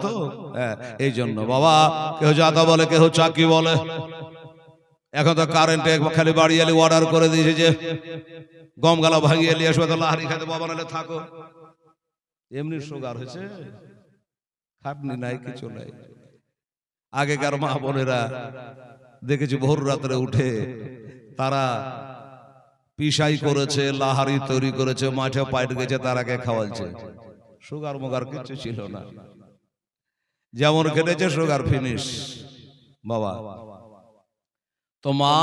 তো এই জন্য বাবা কেউ জাতা বলে কেউ চাকি বলে। এখন তো কারেন্টে খালি বাড়ি এলে অর্ডার করে দিয়েছে যে গম গালা ভাঙিয়ে নিয়ে আসবে, তো লাহারি খাইতে বাবা নাহলে থাকো। এমনি সুগার হয়েছে, খাটনি নাই, কিছু নাই। আগেকার মা বোনেরা দেখেছি ভোর রাত্রে উঠে তারা পিসাই করেছে, লাহারি তৈরি করেছে, মাঠে পাইট গেছে, তারাকে খাওয়াচ্ছে। সুগার মুগার কিছু ছিল না, যেমন কেটেছে সুগার ফিনিশ বাবা। তো মা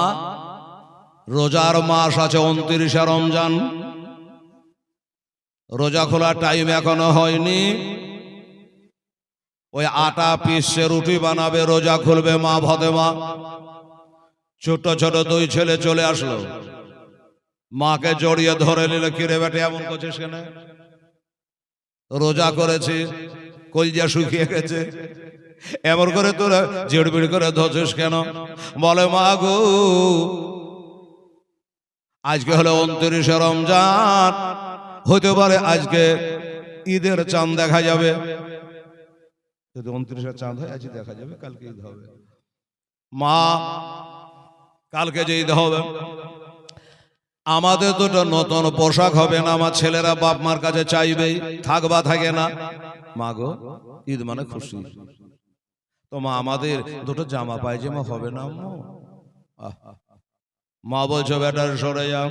রোজার মাস আছে 29 রমজান, রোজা খোলার টাইম এখনো হয়নি। ওই আটা পিসে রুটি বানাবে, রোজা খুলবে মা ফাতেমা। ছোট ছোট দুই ছেলে চলে আসলো, মাকে জড়িয়ে ধরে নিল। কিরে বেটে এমন করছিস কেন? রোজা করেছি, কলজা শুকিয়ে গেছে, এমন করে তোরা জিড়বিড় করে ধরছিস কেন? বলে মা গো, আজকে হলো 29 রমজান, হতে পারে আজকে ঈদের চাঁদ দেখা যাবে। যদি 29 চাঁদ হয় আজকে দেখা যাবে, কালকে ঈদ হবে। মা কালকে যে ঈদ হবে আমাদের দুটো নতুন পোশাক হবে না, আমার ছেলেরা বাপ মার কাছে চাইবেই, থাকবা থাকে না। মা গো, ঈদ মানে খুশি, তো মা আমাদের দুটো জামা পায়জামা হবে না? মা বলছো বেটা সরে যাও,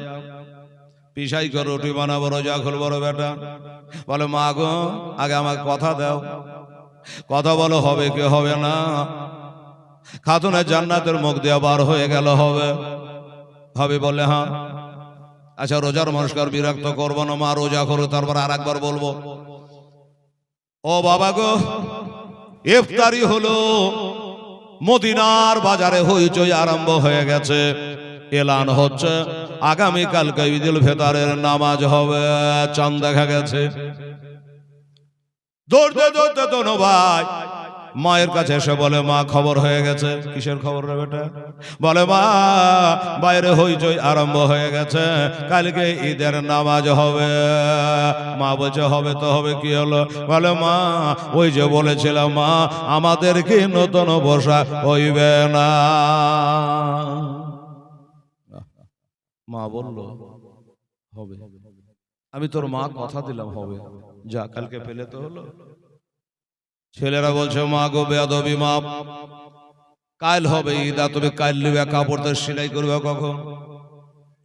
পিসাই করে রুটি বানাবো, রোজা খুলবো বেটা। বলে মা গো, আগে আমাকে কথা দাও, কথা বলো হবে কি হবে না? খাতুনে জান্নাতের মুখ দিয়ে বার হয়ে গেল হবে হবে? বলে হ্যাঁ। আচ্ছা রোজার মানুষকে বিরক্ত করবো না মা, রোজা করো, তারপর আর একবার বলবো। ও বাবা গো, ইফতারি হলো, মদিনার বাজারে হইচই আরম্ভ হয়ে গেছে, এলান হচ্ছে আগামী কালকে ঈদুল ফিতরের নামাজ হবে, চাঁদ দেখা গেছে। দৌড়তে দৌড়তে দোনো ভাই মায়ের কাছে এসে বলে মা খবর হয়ে গেছে। কিসের খবর রে বেটা? বলে মা বাইরে হইচই আরম্ভ হয়ে গেছে, কালকে ঈদের নামাজ হবে। মা বলছে হবে তো হবে, কি হলো? বলে মা ওই যে বলেছিলাম মা আমাদেরকে নতুন পোশাক হইবে না। মা বলল হবে, আমি তোর মা কথা দিলাম হবে, যা কালকে পেলে তো হলো। ছেলেরা বলছে মা গো বেয়াদবি মা, কাল হবে ঈদ, তুমি কাল নিবে কাপড় তো সেলাই করবে কখন?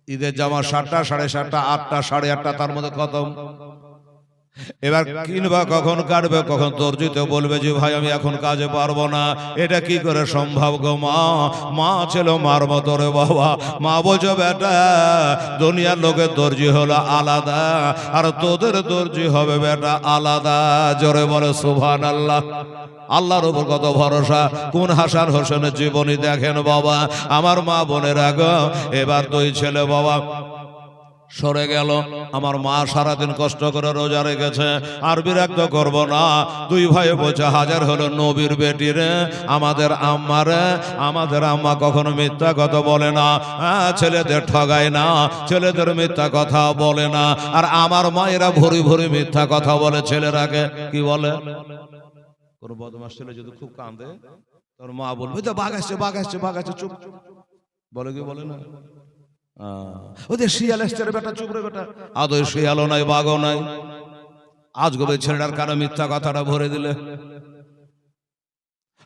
ঈদের জামা 7টা, 7:30, 8টা, 8:30, তার মধ্যে খতম। এবার কিনবা কখন, কাটবে কখন? দর্জিতে বলবে যে ভাই আমি এখন কাজে পারবো না, এটা কি করে সম্ভব গো মা? মা ছিল মার মতো রে বাবা। মা বলছো বেটা দুনিয়ার লোকের দর্জি হলো আলাদা, আর তোদের দর্জি হবে বেটা আলাদা। জোরে বলে সুবহানাল্লাহ। আল্লাহর উপর কত ভরসা। কোন হাসান হোসেনের জীবনী দেখেন বাবা। আমার মা বোনেরা গো, এবার দুই ছেলে বাবা সরে গেল। আমার মা সারাদিন কষ্ট করে রোজা রেখেছে, আর বিরক্ত করব না। দুই ভাই বলছে হাজার হলো নবীর বেটি রে, আমাদের আম্মা রে, আমাদের আম্মা কখনো মিথ্যা কথা বলে না, ছেলেদের ঠগায় না, ছেলেদের মিথ্যা কথা বলে না। আর আমার মায়েরা ভরি ভরি মিথ্যা কথা বলে ছেলেরাকে। কি বলে? কোন বদমাস ছেলে যদি খুব কাঁদে, তোর মা বলবে তো বাঘ আসছে, বাঘ আসছে, বাঘ আসছে, চুপ। বলে কি বলে না? ওদের শিয়াল এসছে রে বেটা, চুপ রে বেটা। আদৌ শিয়ালও নাই, বাঘও নাই। আজগবে ছেলেটার কারো মিথ্যা কথাটা ভরে দিলে।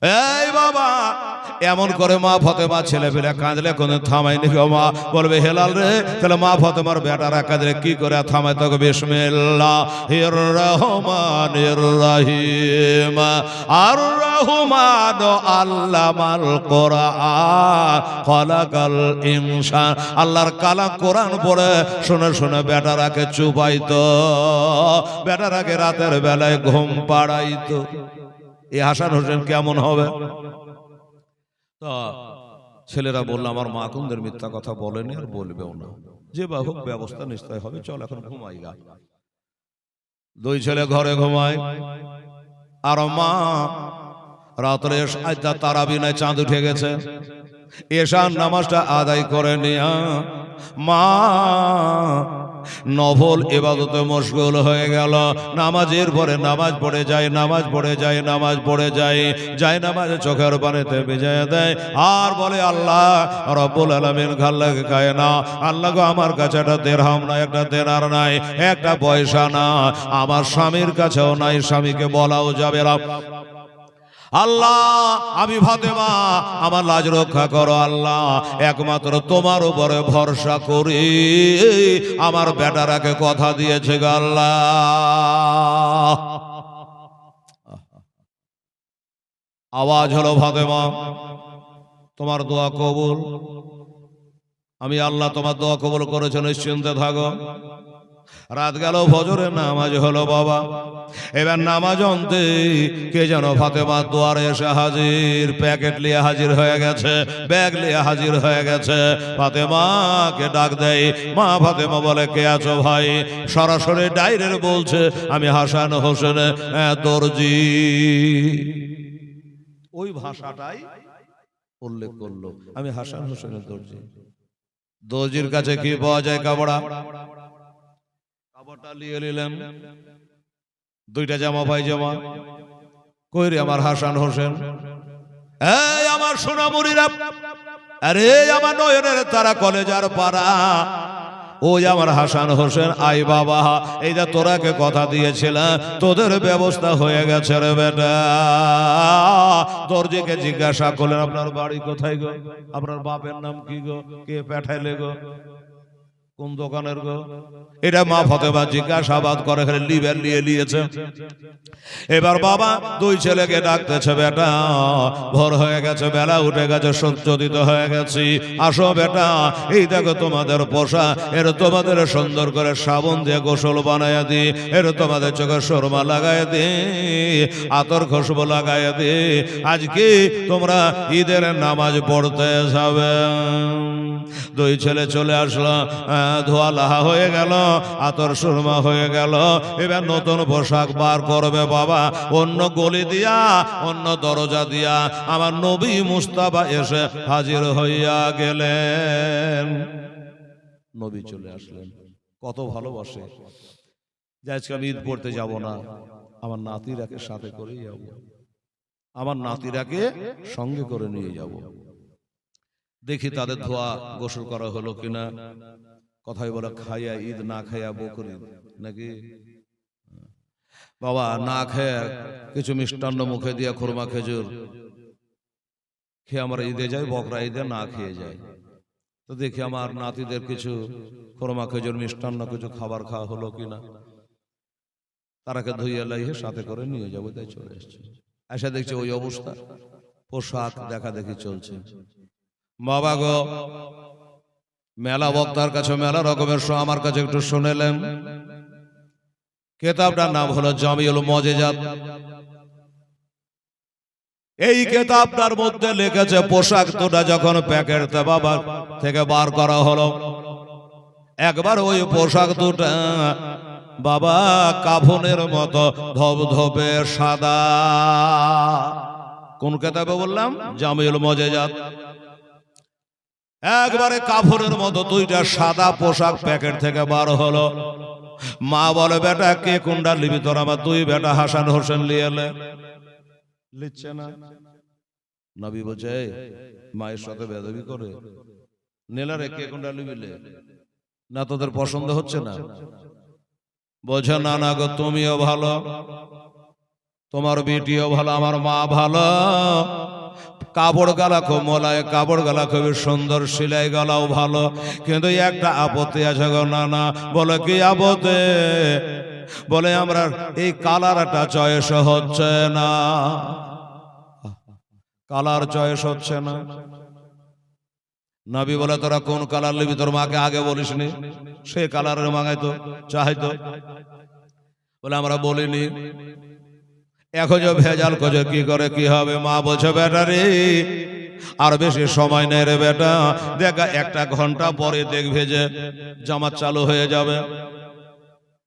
এই বাবা এমন করে মা ফাতেমা ছেলে পেলে কাঁদলে কোনো থামায়নি গো। মা বলবে হেলাল রে, তাহলে মা ফাতেমার বেটারা কাঁদলে কি করে থামায়? তোকে বিসমিল্লাহির রহমানির রহিম আর রহমান আল্লামাল কোরআন খালাকাল ইনসান। আল্লাহর কালাম কোরআন পড়ে শুনে শুনে বেটারাকে চুপাইতো, বেটারাকে রাতের বেলায় ঘুম পাড়াইতো। এই হাসান হোসেন কেমন হবে? তো ছেলেরা বলল আমার মা কোনদের মিথ্যা কথা বলেনি, আর বলবেও না, যে বা হোক ব্যবস্থা নিশ্চয় হবে, চল এখন ঘুমাই গা। দুই ছেলে ঘরে ঘুমায়, আর মা রাত্রে তারাবি নাই, চাঁদ উঠে গেছে, এশার নামাজটা আদায় করে নিয়া মা নফল ইবাদতে মশগুল হয়ে গেল। নামাজের পরে নামাজ পড়ে যায়, নামাজ পড়ে যায়, নামাজ পড়ে যায়, যায় নামাজে চোখের পানিতে ভিজিয়ে দেয় আর বলে আল্লাহ রব্বুল আলামিন খাল্লাকে খায় না, আল্লাহ গো আমার কাছে একটা দিরহাম নাই, একটা দেনার নাই, একটা পয়সা না, আমার স্বামীর কাছেও নাই, স্বামীকে বলাও যাবে না। আল্লাহ আমি ফাতেমা, আমার লাজ রক্ষা করো আল্লাহ, একমাত্র তোমার উপরে ভরসা করি, আমার বেটারাকে কথা দিয়েছে গো আল্লাহ। আওয়াজ হলো ফাতেমা তোমার দোয়া কবুল, আমি আল্লাহ তোমার দোয়া কবুল করেছে, নিশ্চিন্তে থাকো। রাত গেল, ফজরের নামাজ হলো বাবা। এবার নামাজ অন্তে কে যেন ফাতেমার দুয়ারে এসে হাজির, প্যাকেট নিয়ে হাজির হয়ে গেছে, ব্যাগ নিয়ে হাজির হয়ে গেছে। ফাতেমাকে ডাক দেয়, মা ফাতেমা বলে কে আছো ভাই? সরাসরি ডাইরেক্ট বলছে আমি হাসান হোসেন দর্জি। ওই ভাষাটাই উল্লেখ করলো, আমি হাসান হোসেনের দর্জি। দর্জির কাছে কি পাওয়া যায়? কাপড়া। কাপড়টা নিয়ে নিলেন, দুইটা জামা পায়জামা। কই রে আমার হাসান হোসেন? এই আমার সোনামুড়িরা, আরে আমার নয়নের তারা, কলেজার পাড়া, ওই আমার হাসান হোসেন, আই বাবা, এই যে তোরাকে কথা দিয়েছিলাম, তোদের ব্যবস্থা হয়ে গেছে রে বেটা। দর্জিকে জিজ্ঞাসা করলেন আপনার বাড়ি কোথায় গো? আপনার বাপের নাম কি গো? কে পাঠাইলে গো? কোন দোকানের গো? এটা মা ফাতেমা জিজ্ঞাসাবাদ করে, লিবেন নিয়ে নিয়েছে। এবার বাবা দুই ছেলেকে ডাকতেছে, বেটা ভোর হয়ে গেছে, বেলা উঠে গেছে, সূর্যোদিত হয়ে গেছি, আসো বেটা, এই দেখো তোমাদের পোষা, এর তোমাদের সুন্দর করে সাবুন দিয়ে গোসল বানাইয়া দি, এর তোমাদের চোখে সুরমা লাগাই দি, আতর খুশবু লাগাই দি, আজকে তোমরা ঈদের নামাজ পড়তে যাবে। দুই ছেলে চলে আসলো, ধোয়া লাহা হয়ে গেল, আতর সুরমা হয়ে গেল। এবার নতুন পোশাক বার করবে বাবা, অন্য গলি দিয়া, অন্য দরজা দিয়া আমার নবী মুস্তাফা এসে হাজির হইয়া গেলেন। নবী চলে আসলেন, কত ভালোবাসে। আজকে আমি ঈদ পড়তে যাব না, আমার নাতিরাকে সাথে করেই যাব, আমার নাতিরাকে সঙ্গে করে নিয়ে যাব। দেখি তাদের ধোয়া গোসল করা হলো কিনা। কথাই বলে খাইয়া ঈদ, না খাইয়া বকরি নাকি? বাবা না খেয়ে কিছু মিষ্টান্ন মুখে দিয়া, খুরমা খেজুর খেয়ে আমরা ঈদে যাই, বকরা ঈদে না খেয়ে যাই। তো দেখি আমার নাতিদের কিছু খুরমা খেজুর, মিষ্টান্ন কিছু খাবার খাওয়া হলো কিনা। তারাকে ধুইয়া লাইয়ে সাথে করে নিয়ে যাবো, তাই চলে এসছে। এসে দেখছি ওই অবস্থা, পোশাক দেখা দেখি চলছে। বাবা গো, মেলা বক্তার কাছে মেলা রকমের আমার কাছে একটু শুনেলেন। কিতাবটার নাম হলো জামিউল মুজিজাত। এই কিতাবটার মধ্যে লিখেছে পোশাক দুটা যখন প্যাকেট বাবা থেকে বার করা হলো, একবার ওই পোশাক দুটা বাবা কাফনের মতো ধবধবে সাদা। কোন কিতাবে বললাম? জামিউল মুজিজাত। একবারে কাফনের মতো দুইটা সাদা পোশাক প্যাকেট থেকে বার হলো। মা বলে বেটা কে কোনটা লিবি তোর? আমার দুই বেটা হাসান হোসেন লিয়েলে। লিখছে না। নবী বলছে মায়ের সাথে বেদবি করে নিলে রে, কে কোনটা লিবিলে? না তোদের পছন্দ হচ্ছে না? বলছে না না গো, তুমিও ভালো, তোমার বেটিও ভালো, আমার মা ভালো। কাপড় গালা খুব মোলায়, কাপড় গালা খুবই সুন্দর, সিলাই গালাও ভালো, কিন্তু একটা আপত্তি আছে গো নানা। বলে কি আপত্তি? বলে আমরা এই কালারটা চয়েস হচ্ছে না, কালার চয়েস হচ্ছে না। নবী বলে তোরা কোন কালার নিবি? তোর মাকে আগে বলিসনি? সে কালারের মাগাইতো, চাইতো। বলে আমরা বলিনি। এখন যে ভেজাল খোঁজে কি করে কি হবে? মা বলছে বেটা রে আর বেশি সময় নেই রে বেটা, দেখা 1 ঘন্টা পরে দেখবে যে জামাত চালু হয়ে যাবে।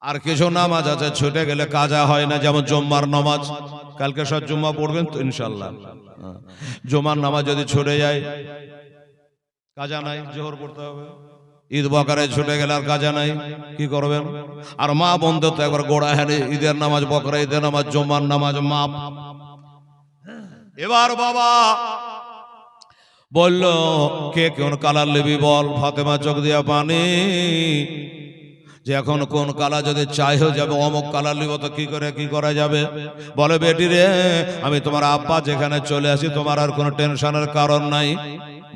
আর কিছু নামাজ আছে ছুটে গেলে কাজা হয় না, যেমন জুম্মার নামাজ। কালকে সব জুম্মা পড়বেন তো ইনশাল্লাহ। জুম্মার নামাজ যদি ছুটে যায় কাজা নাই, জোহর পড়তে হবে। ঈদ বকারে ছুটে গেলে আর কাজে নাই, কি করবেন? আর মা বন্ধু তো একবার গোড়া হেরে ঈদের নামাজ, বকরা ঈদের নামাজ, জুম্মার নামাজ মাপ। এবার বাবা বলল, কে কোন কালার লিবি বল। ফাতেমা চোখ দিয়া পানি, যে এখন কোন কালার যদি চাই হয়ে যাবে, অমুক কালার লিব, তো কি করে কি করা যাবে? বলে, বেটি রে, আমি তোমার আব্বা যেখানে চলে আসি, তোমার আর কোনো টেনশনের কারণ নাই,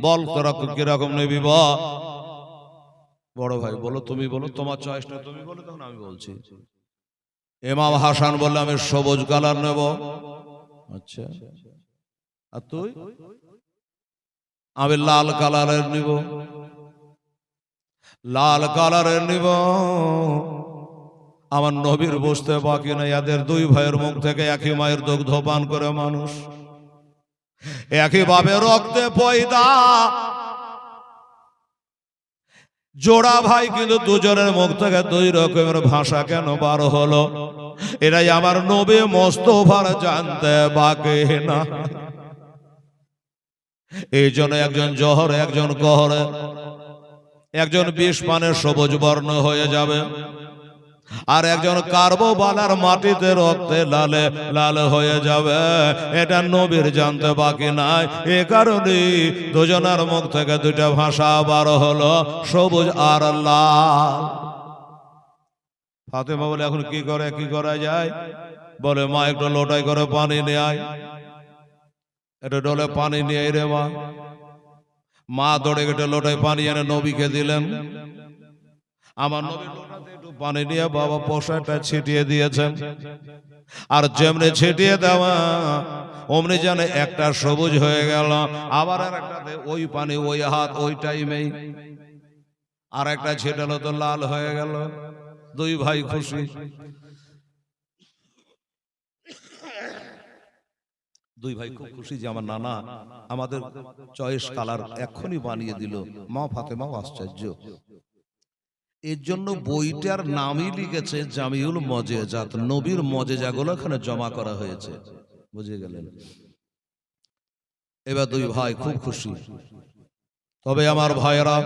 বল তোরা কিরকম নিবি বল। বড় ভাই বলো, তুমি বলো, তোমার চয়েসটা তুমি বলো, তখন আমি বলছি। ইমাম হাসান বললে, আমি সবুজ কালার নেব। আচ্ছা, আর তুই? আমি লাল কালারের নিব। লাল কালারের নিব। আমার নবীর বুঝতে বাকি নাই, এদের দুই ভাইয়ের মুখ থেকে একই মায়ের দুগ্ধ পান করে মানুষ, একই ভাবে রক্তে পয়দা, জোড়া ভাই, কিন্তু দুজনের মুখ থেকে দুই রকমের ভাষা কেন বার হলো? এরাই আমার নবী মোস্তফার জানতে বাকি না। এই জন্য একজন জহরে, একজন গহরে, একজন বিষ পানে সবুজ বর্ণ হয়ে যাবে, আর একজন কার্বোবালার মাটিতে রক্তে লালে লাল হয়ে যাবে। এটা নবীর জানতে বাকি নাই। এ কারণে দুজনের মুখ থেকে দুইটা ভাষা বার হলো, সবুজ আর লাল। ফাতেমা বলে, এখন কি করে কি করা যায়? বলে, মা একটু লোটাই করে পানি নিয়ে আয়, একটু ডলে পানি নিয়ে রে মা। মা দৌড়ে গেটে লোটায় পানি এনে নবীকে দিলেন। আমার নবী লোটাতে একটু পানি নিয়ে বাবা পোশাকটা ছিটিয়ে দিয়েছেন, আর যেমনি ছিটিয়ে দেওয়া অমনি জানে একটা সবুজ হয়ে গেল, আবার আর একটাতে ওই পানি ওই হাত ওই টাইমেই আর একটা ছিটালো তো লাল হয়ে গেল। দুই ভাই খুশি। দুই ভাই খুব খুশি যে আমার নানা আমাদের চয়েস কালার এক্ষুনি বানিয়ে দিল। মা ফাতেমাও আশ্চর্য। এর জন্য বইটার নামই লিখেছে জামিউল মজেজাত, নবীর মজেজাগুলো এখানে জমা করা হয়েছে। বুঝে গেলেন? এবার দুই ভাই খুব খুশি। তবে আমার ভাইয়েরা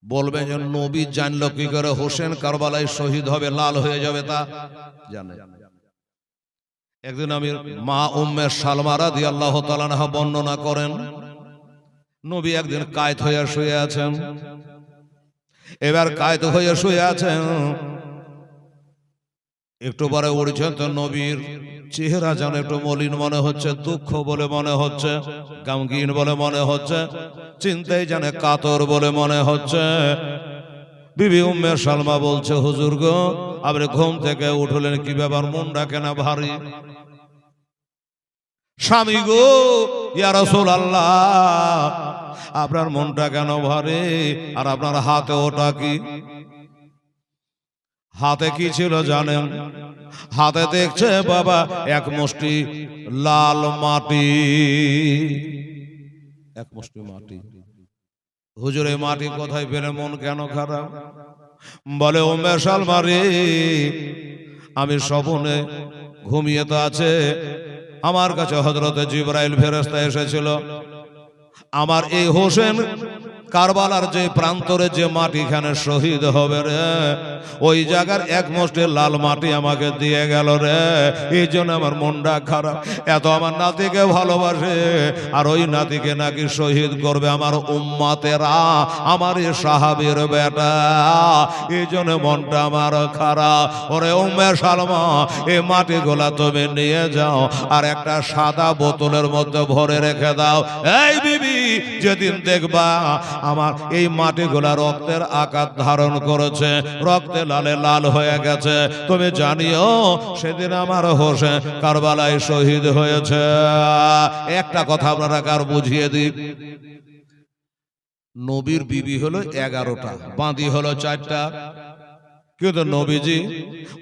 বলবে যে নবী জানলো কি করে হোসেন কারবালায় শহীদ হবে, লাল হয়ে যাবে, তা জানে? একদিন আমি মা উম্মে সালমা রাদিয়াল্লাহু তাআলা আনহা বর্ণনা করেন, নবী একদিন কায়েত হয়ে শুয়ে আছেন। এবার কায়েত হয়ে শুয়ে আছেন, একটু পরে উঠছেন তো নবীর চেহারা যেন একটু মলিন মনে হচ্ছে, দুঃখ বলে মনে হচ্ছে, গামগীন বলে মনে হচ্ছে, চিন্তায় জানে কাতর বলে মনে হচ্ছে। বিবি উম্মে সালমা বলছে, হুজুর গো, আপনি ঘুম থেকে উঠলেন, কি ব্যাপার, মনটা কেন ভারী? স্বামী গো, ইয়া রাসূলুল্লাহ, আপনার মনটা কেন ভারী? আর আপনার হাতে ওটা কি? হাতে কি ছিল জানেন? হাতে দেখছে বাবা এক মুষ্টি লাল মাটি, এক মুষ্টি মাটি। হুজুর, এই মাটি কোথায় পেলে, মন কেন খারাপ? বলে, উম্মে সালমা রে, আমি স্বপ্নে ঘুমিয়ে তো আছে, আমার কাছে হযরতে জিবরাইল ফেরেশতা এসেছিল, আমার এই হোসেন কারবালার যে প্রান্তরে যে মাটিখানে শহীদ হবে রে, ওই জায়গার এক মুষ্টি লাল মাটি আমাকে দিয়ে গেল রে। এই জন্য আমার মনটা খারাপ। এত আমার নাতিকে ভালোবাসে, আর ওই নাতিকে নাকি শহীদ করবে আমার উম্মতেরা, আমার এই সাহাবীর বেটা। এই জন্য মনটা আমার খারাপ। ওরে উম্মে সালমা, এই মাটিগুলা তুমি নিয়ে যাও, আর একটা সাদা বোতলের মধ্যে ভরে রেখে দাও। এই বিবি, যেদিন দেখবা আমার এই মাটিগুলা রক্তের আকার ধারণ করেছে, রক্তে লালে লাল হয়ে গেছে, তুমি জানিও সেদিন আমার হোসেন কারবালায় শহীদ হয়েছে। একটা কথা আপনারা কার বুঝিয়ে দিই, নবীর বিবি হলো 11টা, বাঁধি হলো 4টা, কিন্তু নবীজি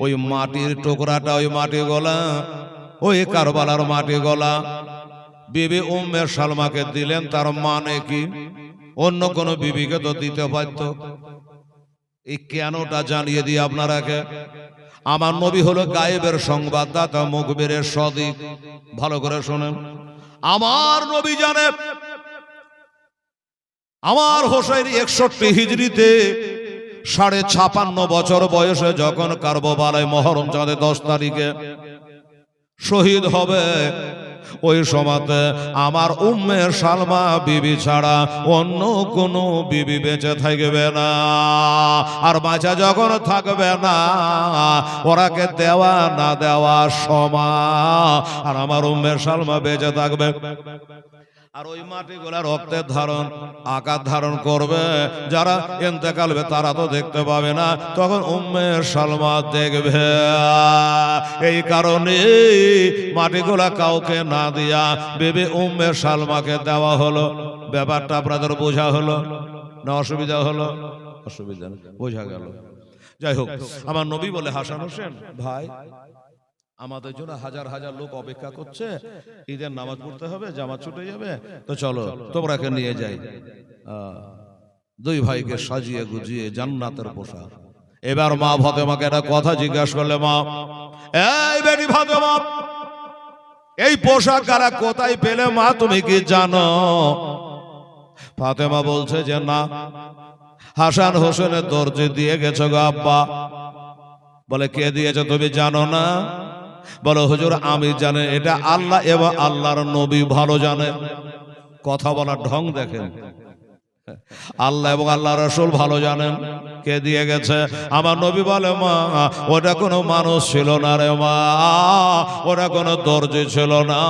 ওই মাটির টুকরাটা, ওই মাটি গলা, ওই কারবালার মাটি গলা বিবি উম্মে সালমাকে দিলেন। তার মানে কি? অন্য কোন বিবিকে তো দিতে পারত। এই কেনটা জানিয়ে দিই আপনারাকে। আমার নবী হলো গায়েবের সংবাদদাতা, মুখবিরের সদিক। ভালো করে শোনেন, আমার নবী জানে আমার হোসেন 61 হিজরিতে 56.5 বছর বয়সে যখন কারবালায় মহরম চাঁদে 10 তারিখে শহীদ হবে, ওই সময়তে আমার উম্মে সালমা বিবি ছাড়া অন্য কোনো বিবি বেঁচে থাকবে না। আর বাঁচা যখন থাকবে না, ওরাকে দেওয়া না দেওয়া সমান। আর আমার উম্মে সালমা বেঁচে থাকবে। আর ওই মাটিগুলা রক্তের ধারণ আকার ধারণ করবে, যারা ইন্তেকাল হবে তারা তো দেখতে পাবে না, তখন উম্মে সালমা দেখবে। এই কারণে মাটিগুলা কাউকে না দিয়া বিবি উম্মে সালমাকে দেওয়া হলো। ব্যাপারটা আপনাদের বোঝা হলো না অসুবিধা হলো? অসুবিধা না, বোঝা গেল। যাই হোক, আমার নবী বলে, হাসান হোসেন ভাই, আমাদের জন্য হাজার হাজার লোক অপেক্ষা করছে, ঈদের নামাজ পড়তে হবে, জামাত ছুটে যাবে, তো চলো তোমরাকে নিয়ে যাই। দুই ভাইকে সাজিয়ে গুজিয়ে জান্নাতের পোশাক। এবার মা ফাতেমাকে একটা কথা জিজ্ঞাসা করলে, মা, এই বেটি ফাতেমা, এই পোশাক কারা কোথায় পেলে মা, তুমি কি জানো? ফাতেমা বলছে যে না, হাসান হোসেনের দর্জি দিয়ে গেছে গো আব্বা। বলে কে দিয়েছে তুমি জানো না? বলো হুজুর আমি জানি, এটা আল্লাহ এবং আল্লাহর নবী ভালো জানে। কথা বলার ঢং দেখেন, আল্লাহ এবং আল্লাহ রাসূল ভালো জানেন কে দিয়ে গেছে। আমার নবী বলে, মা ওটা কোনো মানুষ ছিল না রে মা, ওটা কোনো দর্জি ছিল না।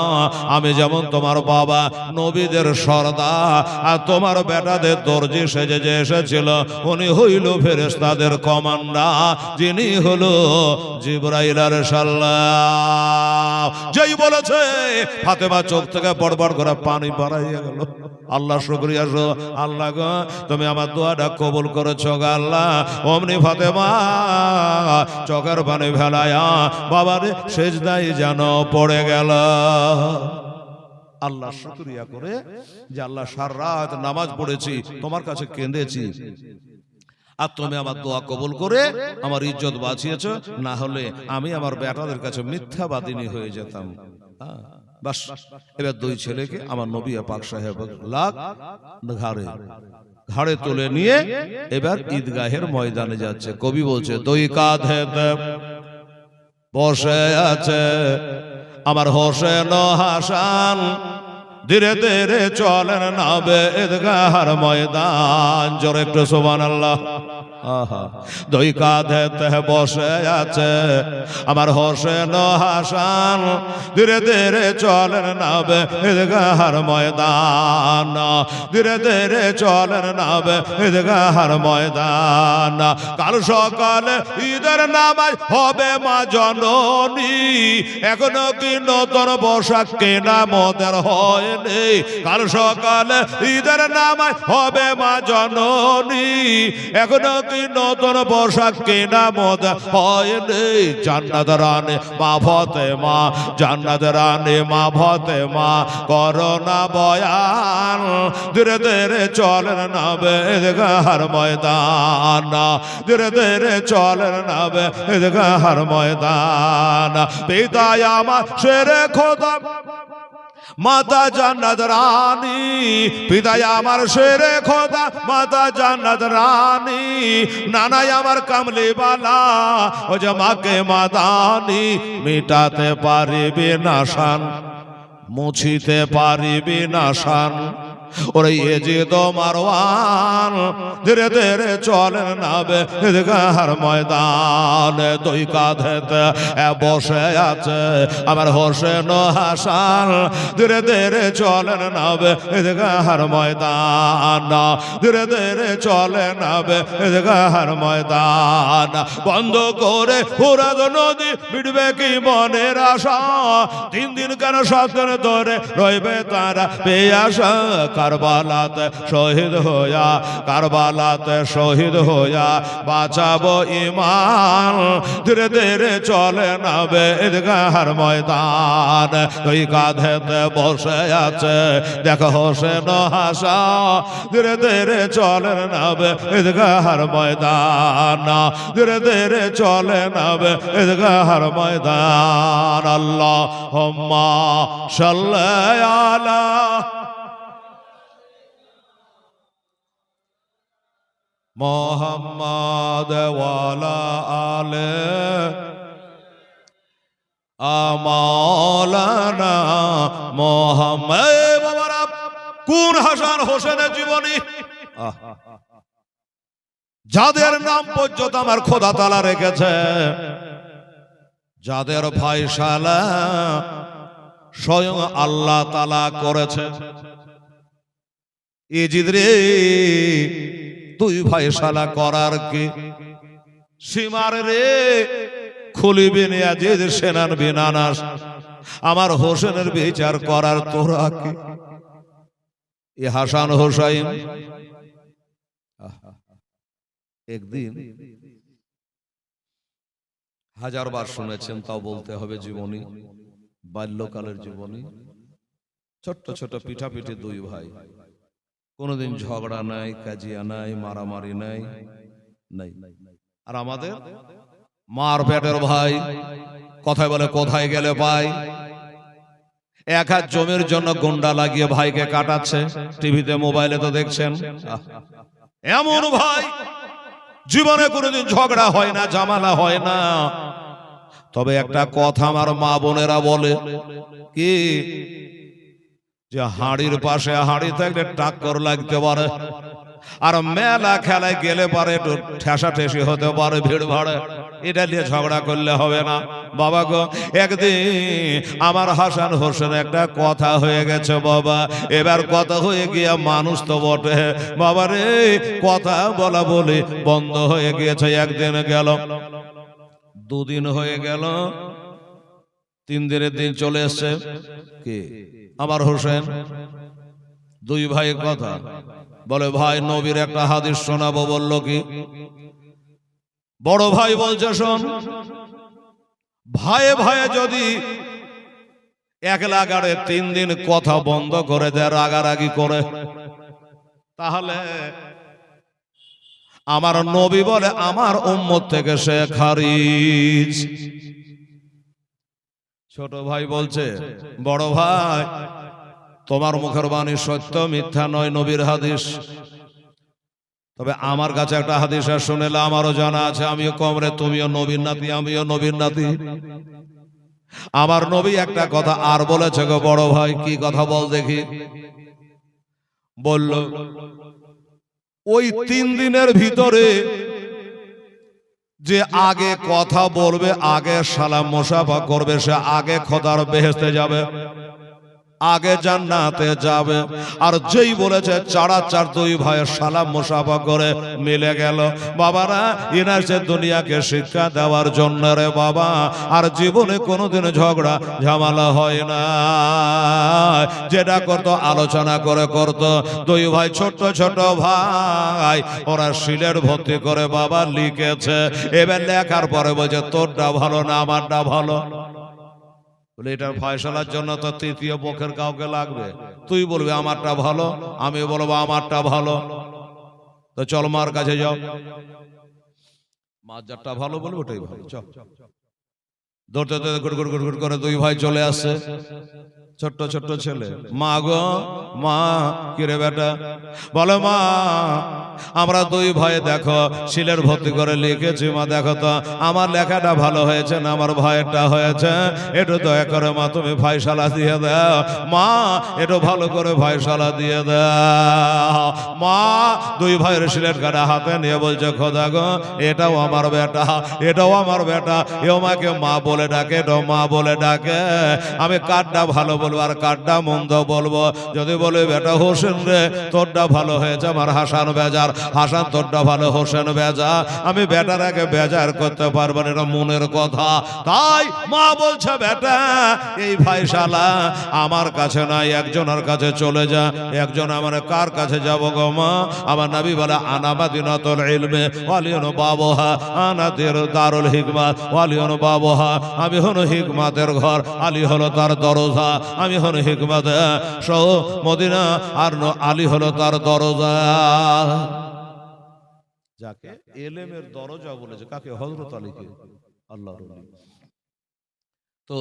আমি যেমন তোমার বাবা নবীদের সর্দার, আর তোমার বেটাদের দর্জি সেজে যে এসেছিল, উনি হইল ফেরেশতাদের কমান্ডার, যিনি হলো জিবরাইল আলাইহিসসালাম। যেই বলেছে, ফাতেমা চোখ থেকে বড়বড় করে পানি বাড়াইয়া গেল। আল্লাহ শুকরিয়া, আল্লাহ গো তুমি আমার দোয়াটা কবুল করেছো গো আল্লাহ। অমনি ফাতেমা চোখের পানি ফেলায়া বাবার সেজদায় যেন পড়ে গেল। আল্লাহ শুকরিয়া করে যে আল্লাহ সারা রাত নামাজ পড়েছি, তোমার কাছে কেঁদেছি, আর তুমি আমার দোয়া কবুল করে আমার ইজ্জত বাঁচিয়েছো, না হলে আমি আমার বেটাদের কাছে মিথ্যাবাদিনী হয়ে যেতাম। বাস, এবার দুই ছেলেকে আমার নবী পাক সাহেব লাগ ঘাড়ে তুলে নিয়ে এবার ঈদগাহের ময়দানে যাচ্ছে। কবি বলছে, দুই কাঁধে বসে আছে আমার হোসেন হাসান, ধীরে ধীরে চলেন নাবে ঈদগাহের ময়দান। জোরে একটু সুবহানাল্লাহ। দুই কাঁধে বসে আছে আমার হোসেন হাসান, ধীরে ধীরে চলেন নাবে ঈদগাহের ময়দান, ধীরে ধীরে চলেন নাবে ঈদগাহের ময়দান। কাল সকালে ঈদের নামাজ হবে মা জননী, এখনো কি নতুন পোশাক কেনা মোদের হয়নি। কাল সকালে ঈদের নামাজ হবে মা জননী, এখনো নতুন পোশাক কেনা মোদ হয়নি। জান্নাত রানী মা ফাতেমা, জান্নাত রানী মা ফাতেমা করোনা বয়ান, ধীরে ধীরে চলেন নাবে ঈদগাহের ময়দান, ধীরে ধীরে চলেন নাবে ঈদগাহের ময়দান। পিতায় আমার শেরে খোদা মাতা জান্নাত রানী, পিতায় আমার শেরে খোদা মাতা জান্নাত রানী, নানাই আমার কামলি বালা ও যে মাকে মাদানি, মিটাতে পারিবি না শান, মুছিতে পারিবি না শান। ওরে ইয়েজিদ মারওয়ান, ধীরে ধীরে চলেন নাবে ঈদগাহের ময়দান। দুই কাঁধেতে বসে আছে আমার হোসেন হাসান, ধীরে ধীরে চলেন নাবে ঈদগাহের ময়দান, ধীরে ধীরে চলেন নাবে ঈদগাহের ময়দান। বন্ধ করে ফুরাত নদী মিটবে কি মনের আশা, 3 দিন কেন 7 দিন ধরে রইবে তারা পেয়াসা। কারবালাতে শহীদ হইয়া, কারবালাতে শহীদ হইয়া বাঁচাবো ঈমান, ধীরে ধীরে চলে নাবে ঈদগাহের ময়দান। দুই কাঁধেতে বসে আছে দেখো হোসেন হাসান, ধীরে ধীরে চলে নাবে ঈদগাহের ময়দান, ধীরে ধীরে চলে নাবে ঈদগাহের ময়দান। আল্লাহুম্মা সাল্লি আলা মোহাম্মদ ওয়ালা আলে মাওলানা মোহাম্মদ। বাবারা, কোন হাসান হোসেনের জীবনী, যাদের নাম পর্যন্ত আমার খোদা তাআলা রেখেছে, যাদের ফয়সালা স্বয়ং আল্লাহ তাআলা করেছে। ইজিদ রে, তুই ফয়সালা করার কি? সীমার রে, খুলিবি নিয়াজিদ সেনান বিনানাস, আমার হোসেনের বিচার করার তোরা কি? এ হাসান হোসাইন একদিন, হাজারবার শুনেছেন, তাও বলতে হবে, জীবনী, বাল্যকালের জীবনী। ছোট্ট ছোট পিঠাপিঠি দুই ভাই, কোনোদিন ঝগড়া নাই, কাজিয়া নাই, মারামারি নাই, নাই। আর আমাদের মার পেটের ভাই, কথায় বলে কোথায় গেলে পাই। এক হাত জমির জন্য গুন্ডা লাগিয়ে ভাইকে কাটাচ্ছে, টিভিতে মোবাইলে তো দেখছেন। এমন ভাই জীবনে কোনোদিন ঝগড়া হয় না, ঝামেলা হয় না। তবে একটা কথা আমার মা বোনেরা বলে কি, যে হাড়ির পাশে হাড়ি থাকলে টাক্কর লাগতে পারে, আর মেলা খেলায় গেলে পারে একটু ঠেসা ঠেসি হতে পারে, ভিড় ভাড়ে, এটা নিয়ে ঝগড়া করলে হবে না। বাবা গো, একদিন আমার হাসান হোসেন একটা কথা হয়ে গেছে বাবা। এবার কথা হয়ে গিয়ে মানুষ তো বটে বাবা রে, কথা বলা বলি বন্ধ হয়ে গিয়েছে। একদিন গেল, দুদিন হয়ে গেল, তিন দিনের দিন চলে এসছে। কি আমার হোসেন, দুই ভাই কথা বলে, ভাই নবীর একটা হাদিস শোনাবো। বললো কি? বড় ভাই বলছে, শোন, ভাইয়ে ভাইয়ে যদি এক লাগারে 3 দিন কথা বন্ধ করে দেয়, রাগারাগি করে, তাহলে আমার নবী বলে আমার উম্মত থেকে সে খারিজ। ছোট ভাই বলছে, বড় ভাই তোমার মুখের বাণী সত্য, মিথ্যা নয়, নবীর হাদিস। তবে আমার কাছে একটা হাদিস শুনেলে আমারও জানা আছে, আমিও কম রে, তুমিও নবীর নাতি, আমিও নবীর নাতি। আমার নবী একটা কথা আর বলেছে গো বড় ভাই। কি কথা বল দেখি? বলল, ওই 3 দিনের ভিতরে যে আগে কথা বলবে, আগে সালাম মুসাফা করবে, সে আগে খোদার বেহেশতে যাবে, আগে জান্নাতে যাবে। আর যেই বলেছে চার দুই ভাইয়ের সালাম মুসাফা করে মিলে গেল, বাবারা ইনার সে দুনিয়াকে শিক্ষা দেওয়ার জন্য রে বাবা। আর জীবনে কোনোদিন ঝগড়া ঝামেলা হয় না, যেটা করতো আলোচনা করে করতো। দুই ভাই ছোট ছোট ভাই, ওরা সিলেট ভর্তি করে বাবা লিখেছে। এবার লেখার পরে বলছে, তোরটা ভালো না আমারটা ভালো? বলে এটার ফয়সালার জন্য তো তৃতীয় পক্ষের কাউকে লাগবে। তুই বলবি আমারটা ভালো, আমি বলবো আমারটা ভালো, তো চল মার কাছে যাও, মার যারটা ভালো বলবো ওটাই ভালো, চল। ধরতে ধরতে গুড় গুড় গুড় গুড় করে দুই ভাই চলে আসছে। ছোট্ট ছোট্ট ছেলে, মা গো মা, কিরে বেটা? বলো মা, আমরা দুই ভাই দেখো সিলেট ভর্তি করে লিখেছি, মা দেখো তো আমার লেখাটা ভালো হয়েছে না আমার ভাইয়েরটা হয়েছে, একটু দয়া করে মা তুমি ফয়সালা দিয়ে দাও। মা একটু ভালো করে ফয়সালা দিয়ে দাও। মা দুই ভাইয়ের সিলেট কাটা হাতে নিয়ে বলছে, খোদা গো এটাও আমার বেটা, এটাও আমার বেটা, এও মাকে মা বলে ডাকে, এটাও মা বলে ডাকে। আমি কারটা ভালো বলবো আর কারটা মন্দ বলবো? যদি বলে বেটা হোসেন রে তোরটা ভালো হয়েছে, আমার হাসান বেজার, হাসান তোরটা ভালো, হোসেন বেজা, আমি বেটার আগে বেজার করতে পারবো না, এটা মনের কথা। তাই মা বলছে, বেটা এই ফয়সালা আমার কাছে নাই, একজনের কাছে চলে যা। একজন আমার কার কাছে যাব গো মা? আমার নবী বলে, আনা মাদিনাতুল ইলমে ওয়ালিউন বাবুহা, আনা দারুল হিকমাত ওয়ালিউন বাবুহা, আমি হলো হিকমাতের ঘর, আলী হলো তার দরজা, আমি হলো হিকমত সহ মদিনা, আর আলী হলো তার দরজা। যাকে এলেমের দরজা বলেছে, কাকে? হযরত আলীকে, আল্লাহর ওলি। তো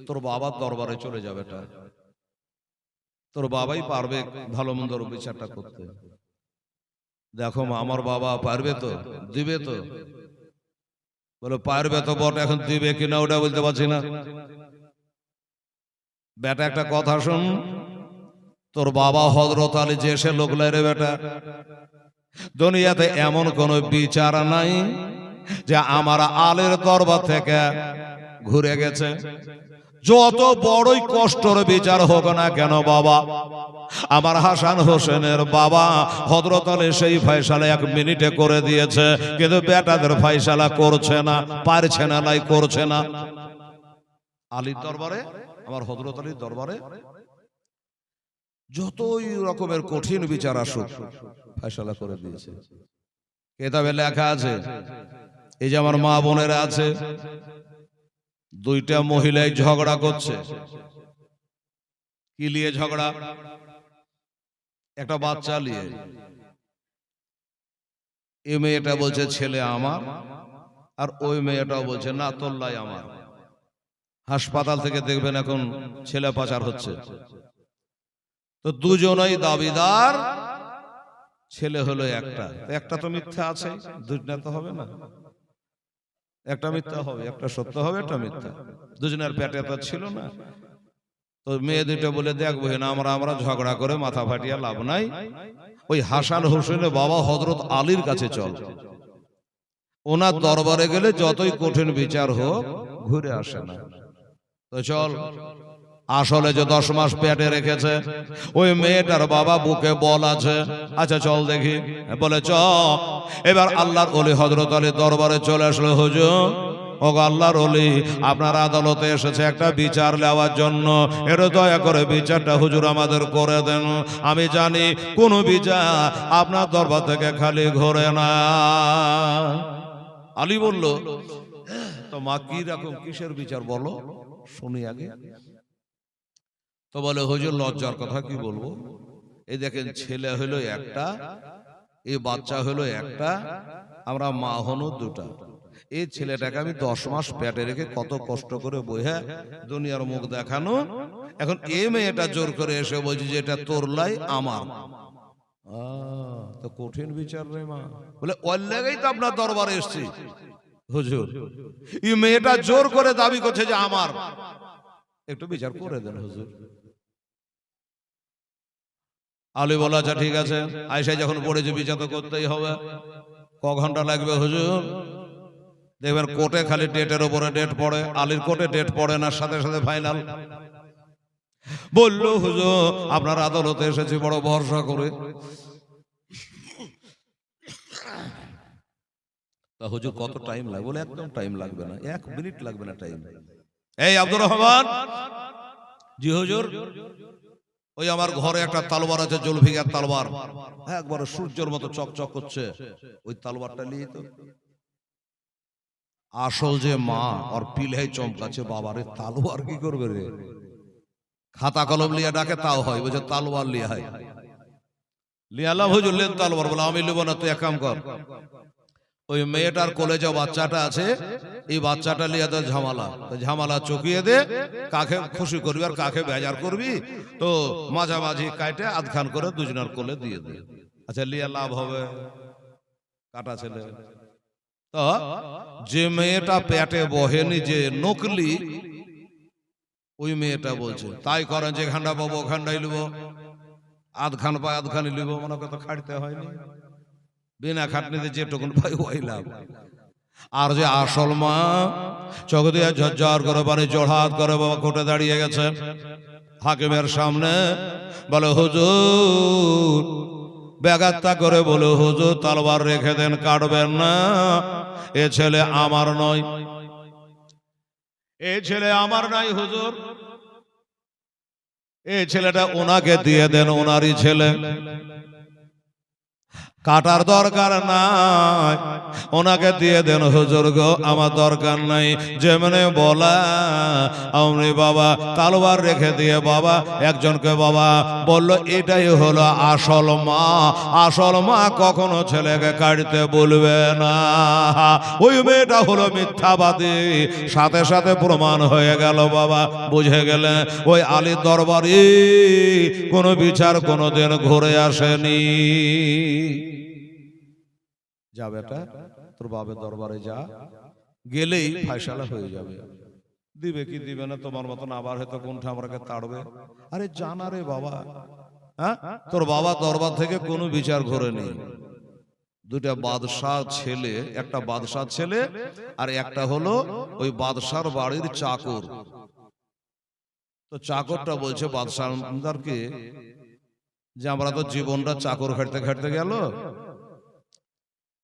তোর বাবার দরবারে চলে যাবে, এটা তোর বাবাই পারবে ভালো মন্দর বিচারটা করতে। দেখো মা, আমার বাবা পারবে তো, দিবে তো? বলে পারবে তো বট, এখন দিবে কিনা ওটা বলতে পারছি না। বেটা একটা কথা শুন, তোর বাবা হযরত আলী যে সে লোক লাই রে বেটা। দুনিয়াতে এমন কোন বিচার নাই যে আমার আলীর দরবার থেকে ঘুরে গেছে। যত বড়ই কষ্টের বিচার হোক না কেন বাবা, আমার হাসান হোসেনের বাবা হযরত আলী সেই ফয়সালা 1 মিনিটে করে দিয়েছে, কিন্তু বেটাদের ফয়সালা করছে না, পারছে না, লাই করছে না। আলীর দরবারে, আমার হযরত আলীর দরবারে যতই রকমের কঠিন বিচার আসুক ফয়সালা করে দিয়েছে। কিতাবে লেখা আছে, এই যে আমার মা বোনেরা আছে, 2টা মহিলাই ঝগড়া করছে। কি নিয়ে ঝগড়া? একটা বাচ্চা নিয়ে। এই মেয়েটা বলছে ছেলে আমার, আর ওই মেয়েটাও বলছে না তোল্লাই আমার। হাসপাতাল থেকে দেখবেন এখন ছেলে পাচার হচ্ছে, তো দুজনেই দাবিদার, ছেলে হলো একটা। একটা তো মিথ্যা আছে, দুইটা তো হবে না। একটা মিথ্যা হবে, একটা সত্য হবে, একটা মিথ্যা। দুজনের পেটে তো ছিল না। তো মেয়ে দুটো বলে দেখবো না, আমরা ঝগড়া করে মাথা ফাটিয়া লাভ নাই, ওই হাসান হোসেনের বাবা হযরত আলীর কাছে চল, ওনার দরবারে গেলে যতই কঠিন বিচার হোক ঘুরে আসে না। তো চল। আসলে যে 10 মাস পেটে রেখেছে ওই মেয়েটার বাবা বুকে বল আছে। আচ্ছা চল দেখি। বলে চ। এবার আল্লাহর ওলি হযরত আলীর দরবারে চলে আসলো। হুজুর, ও আল্লাহর ওলি, আপনার আদালতে এসেছে একটা বিচার নেওয়ার জন্য, এর দয়া করে বিচারটা হুজুর আমাদের করে দেন। আমি জানি কোন বিচার আপনার দরবার থেকে খালি ঘোরে না। আলী বলল, তো মা কি রকম কিসের বিচার বলো শুনি আগে। তো বলে হুজুর লজ্জার কথা কি বলবো, এই দেখেন ছেলে হলো একটা, এই বাচ্চা হলো একটা, আমরা মা হনু 2টা। এই ছেলেটাকে আমি 10 মাস পেটে রেখে কত কষ্ট করে বইয়া দুনিয়ার মুখ দেখানো, এখন এই মেয়েটা জোর করে এসে বলছে যে এটা তোর লাই আমার। তো কঠিন বিচার রে মা। বলে ওর লেগেই তো আপনার দরবারে এসেছি হুজুর, এই মেয়েটা জোর করে দাবি করছে যে আমার, একটু বিচার করে দেন হুজুর। আলী বলা আচ্ছা ঠিক আছে, আয়সা যখন পড়েছে বিচার তো করতেই হবে। ক ঘন্টা লাগবে হুজুর? দেখবেন কোর্টে খালি ডেটের উপরে ডেট পড়ে, আলীর কোর্টে ডেট পড়ে না, সাথে সাথে ফাইনাল। বললো হুজুর আপনার আদালতে এসেছি বড় ভরসা করে। তা হুজুর কত টাইম লাগবে? বলে একদম টাইম লাগবে না, 1 মিনিট লাগবে না টাইম। এই আব্দুর রহমান। জি হুজুর। ওই আমার ঘরে একটা তলোয়ার আছে, জুলফিকার তলোয়ার, একবার সূর্যের মতো চকচক করছে, ওই তলোয়ারটা নিয়ে তো। আসল যে মা আর পিলাই চমকাচ্ছে, বাবারে তলোয়ার কি করবে রে? খাতা কলম লিয়া ডাকে তাও হয়, বুঝে তলোয়ার লিয়া হয়। লিয়ালাম হুজুর লেন তলোয়ার। বলে আমি লিব না, তুই এক কাম কর, ওই মেয়েটার কোলে যে বাচ্চাটা আছে এই বাচ্চাটা লিয়ে তো ঝামেলা, ঝামেলা চকিয়ে দে, কাকে খুশি করবি আর কাকে বেজার করবি, তো মাঝামাঝি কাটে আধখান করে দুজনের কোলে দিয়ে দে। আচ্ছা লিয়া লাভ হবে? কাটা ছেলে। তো যে মেয়েটা পেটে বহেনি, যে নকলি, ওই মেয়েটা বলছে তাই করেন, যে খান্ডা পাবো ওখানটাই লিব, আধখান পায় আধখানি লিব, মনে কথা খাটতে হয়নি, বিনা খাটনিতে যেটুকুন পাই ওই লাভ। আর যে আসল মা চোখ দিয়ে ঝরঝর করে পানি জড়হাত করে বাবা কোর্টে দাঁড়িয়ে গেছে হাকিমের সামনে। বলে হুজুর, ব্যাঘাতটা করে বলে হুজুর তলোয়ার রেখে দেন, কাটবেন না, এ ছেলে আমার নয়, এ ছেলে আমার নাই হুজুর, এই ছেলেটা ওনাকে দিয়ে দেন, ওনারই ছেলে, কাটার দরকার নাই, ওনাকে দিয়ে দেন হুজুর গো, আমার দরকার নাই। যেমনে বলা আমি বাবা তলোয়ার রেখে দিয়ে বাবা একজনকে বাবা বলল এটাই হলো আসল মা। আসল মা কখনো ছেলেকে কাটতে বলবে না। ওই মেয়েটা হলো মিথ্যাবাদী। সাথে সাথে প্রমাণ হয়ে গেল বাবা, বুঝে গেলে ওই আলীর দরবারে কোনো বিচার কোনোদিন ঘুরে আসেনি। যা বেটা তোর বাবার দরবারে যা, গেলেই ফায়সালা হয়ে যাবে। দিবে কি দিবে না তোমার মতন আবার হয়তো কোনটা আমাকে তাড়বে। আরে জানা রে বাবা, হ্যাঁ তোর বাবা দরবার থেকে কোনো বিচার ঘরে নেই। দুইটা বাদশাহ ছেলে, একটা বাদশাহ ছেলে আর একটা হলো ওই বাদশার বাড়ির চাকর। তো চাকরটা বলছে বাদশাহকে যে আমরা তো জীবনটা চাকর খাটতে খাটতে গেল,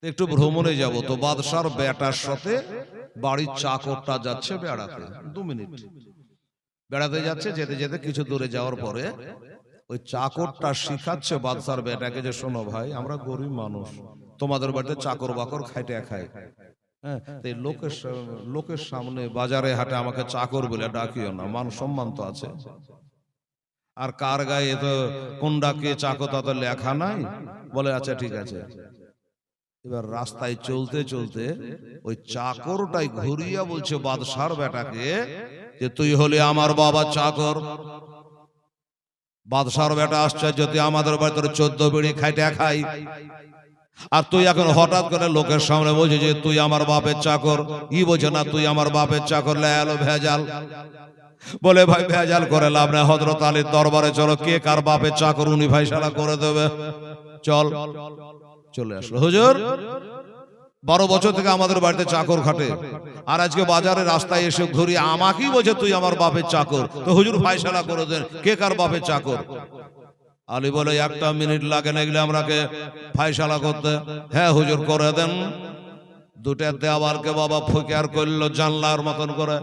একটু ভ্রমণে যাব। তো বাদশার বেটার সাথে বাড়ির চাকরটা যাচ্ছে বেড়াতে, 2 মিনিট বেড়াতে যাচ্ছে। যেতে যেতে কিছু দূরে যাওয়ার পরে ওই চাকরটা শিখাচ্ছে বাদশার বেটাকে যে শোনো ভাই, আমরা গরিব মানুষ, তোমাদের বাড়িতে চাকর বাকর খাইতে খায়, হ্যাঁ তাই লোকের সামনে বাজারে হাটে আমাকে চাকর বলে ডাকিও না, মান সম্মান তো আছে। আর কার গায়ে তো কোন ডাকে চাকর তা তো লেখা নাই। বলে আচ্ছা ঠিক আছে। এবার রাস্তায় চলতে চলতে ওই চাকরটাই ঘুরিয়া বলছে বাদশার বেটাকে যে তুই হলি আমার বাবা চাকর। বাদশার বেটা আশ্চর্য, তুই আমাদের বাড়িতে 14 বিড়ি খাইতে খাই, আর তুই এখন হঠাৎ করে লোকের সামনে বলছিস যে তুই আমার বাপের চাকর। ই বলছে না তুই আমার বাপের চাকর, লেয়ালো ভেজাল। বলে ভাই ভেজাল করে লাভ না, হযরত আলীর দরবারে চলো, কে কার বাপের চাকর উনি ফায়সালা করে দেবে। চল, চলে আসলো। হুজুর 12 বছর থেকে আমাদের বাড়িতে চাকর খাটে, আর আজকে বাজারে রাস্তায় এসে ঘুরি আমাকেই বলছে তুই আমার বাপের চাকর। তো হুজুর ফায়সালা করে দেন, কে কার বাপের চাকর। আলী বলে 1 মিনিট লাগে না এগুলো আমরাকে ফায়সালা করতে। হ্যাঁ হুজুর করে দেন। 2টা দেওয়ালকে বাবা ফকির করলো জানলার মতন করে,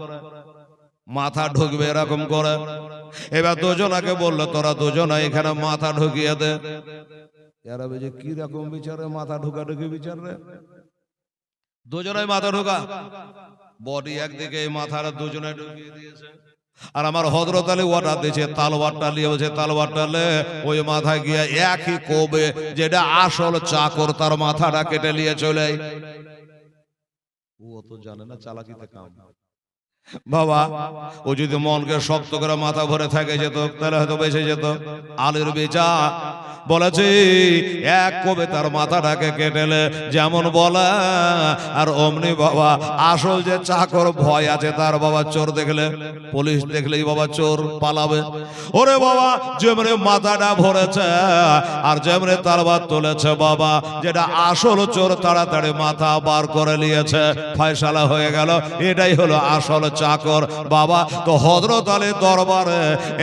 মাথা ঢুকবে এরকম করে। এবার দুজনাকে বললো তোরা দুজনা এখানে মাথা ঢুকিয়ে দে। এরা বলছে কি রকম বিচারে মাথা ঢুকা ঢুকি বিচার রে। দুজনাই মাথা ঢোকা, বডি একদিকে, মাথার দুজনে ঢুকিয়ে দিয়েছে। আর আমার হযরত আলী অর্ডার দিয়েছে তালওয়ারটা নিয়ে, বলছে তালওয়ারটা লে ওই মাথায় গিয়ে একই কোবে যেটা আসল চাকর তার মাথাটা কেটে নিয়ে চলে। ও তো জানে না চালাকিতে কাম। বাবা ও যদি মনকে শক্ত করে মাথা ভরে থাকে যেত তাহলে হয়তো বেঁচে যেত। আলীর বেচা বলেছে এক কবে তার মাথাটাকে কেটেলে যেমন বলা, আর অমনি বাবা আসল যে চাকর ভয় আছে তার বাবা চোর দেখলে, পুলিশ দেখলেই বাবা চোর পালাবে। ওরে বাবা যেমনি মাথাটা ভরেছে আর যেমনি তালবার তুলেছে বাবা, যেটা আসল চোর তাড়াতাড়ি মাথা বার করে নিয়েছে, ফয়সালা হয়ে গেল, এটাই হলো আসল চাকর বাবা। তো হযরত আলীর দরবারে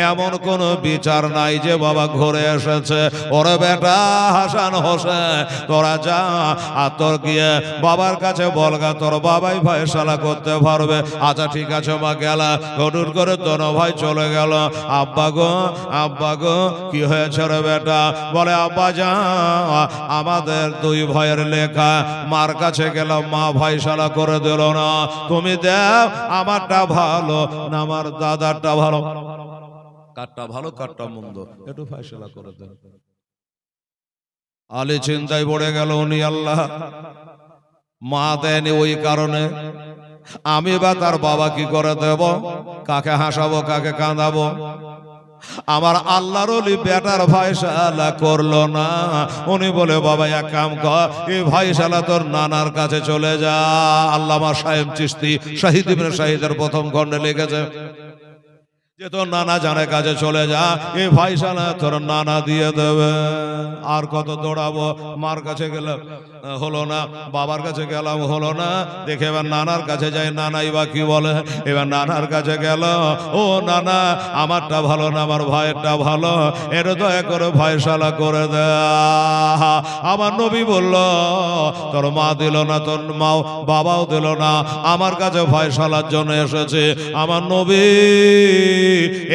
এমন কোন বিচার নাই যে বাবা ঘুরে এসেছে। ওরে বেটা হাসান হোসেন তোরা যা আর তোর গিয়ে বাবার কাছে বলগা, তোর বাবাই ফয়সালা করতে পারবে। আচ্ছা ঠিক আছে মা গেলা। হঠাৎ করে দোনো ভাই চলে গেল। আব্বা গো কি হয়েছে রে বেটা? বলে আব্বা যা আমাদের 2 ভাইয়ের লেখা মার কাছে গেলাম, মা ফয়সালা করে দিল না। তুমি দেও আমারটা ভালো না আমার দাদারটা ভালো, কারটা ভালো কারটা মন্দ একটু ফয়সালা করে দেন। আলী চিন্তায় পড়ে গেল, উনি আল্লাহ মা দেয়নি ওই কারণে আমি বা তার বাবা কি করে দেব, কাকে হাসাবো কাকে কাঁদাবো। আমার আল্লাহর ওলি বেটার ফয়সালা করলো না। উনি বলে বাবা এক কাম কর, এই ফয়সালা তোর নানার কাছে চলে যা। আল্লামা সাহেব চিশতি শহীদ ইবনে শহীদের 1ম খণ্ডে লিখেছে যে তোর নানা জানে কাজে চলে যা, এই ফয়সালা তোর নানা দিয়ে দেবে। আর কত দৌড়াবো, মার কাছে গেলাম হলো না, বাবার কাছে গেলাম হলো না, দেখে এবার নানার কাছে যাই, নানাই বা কি বলে। এবার নানার কাছে গেল, ও নানা আমারটা ভালো না আমার ভাইয়েরটা ভালো, এটা তো এক করে ফয়সালা করে দে। আমার নবী বলল তোর মা দিল না, তোর মাও বাবাও দিল না, আমার কাছে ফয়সালার জন্য এসেছে। আমার নবী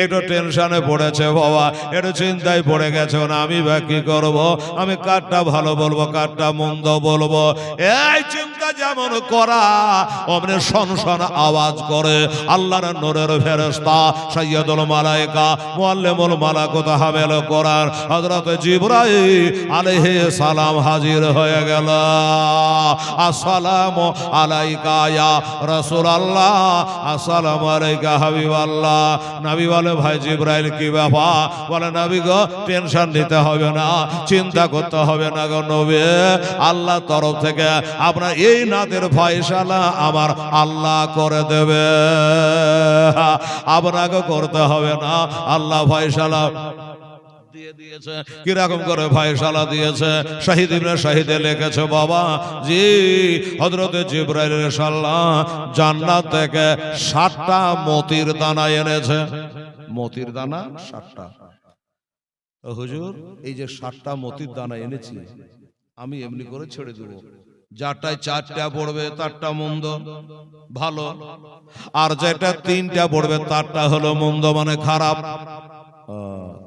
একটু টেনশনে পড়েছে বাবা, একটু চিন্তায় পড়ে গেছে না, আমি বা কি করবো, আমি কারটা ভালো বলবো কারটা মন্দ বলবো। এই চিন্তা যেমন করা অমনি সনসন আওয়াজ করে আল্লাহর নূরের ফেরেশতা সাইয়্যিদুল মালায়েকা মুআল্লিমুল মালাকুত হামিল কোরআন হযরত জিবরাইল আলাইহিস সালাম হাজির হয়ে গেল। আসসালামু আলাইকা ইয়া রাসূলুল্লাহ, আসসালামু আলাইকা হাবিবাল্লাহ। নবী বলে ভাই জিবরাইল কি ব্যাপার? বলে নবী গো টেনশন নিতে হবে না, চিন্তা করতে হবে না গো নবী, আল্লাহ তরফ থেকে আপনার এই নাতের ফয়সালা আমার আল্লাহ করে দেবে, আপনাকে করতে হবে না, আল্লাহ ফয়সালা দিয়ে দিয়েছে। কিরকম করে ফয়সালা দিয়েছে? শহীদ ইবনে শহীদে লিখেছে বাবা জি, হযরতে জিবরাইল আলাইহিসসালাম জান্নাত থেকে 60টা মতির দানা এনেছে। মতির দানা 60টা। তো হুজুর এই যে 60টা মতির দানা এনেছি আমি এমনি করে ছেড়ে দেব, যারটায় 4টা পড়বে তারটা মন্দ ভালো, আর যেটা 3টা পড়বে তারটা হলো মন্দ মানে খারাপ।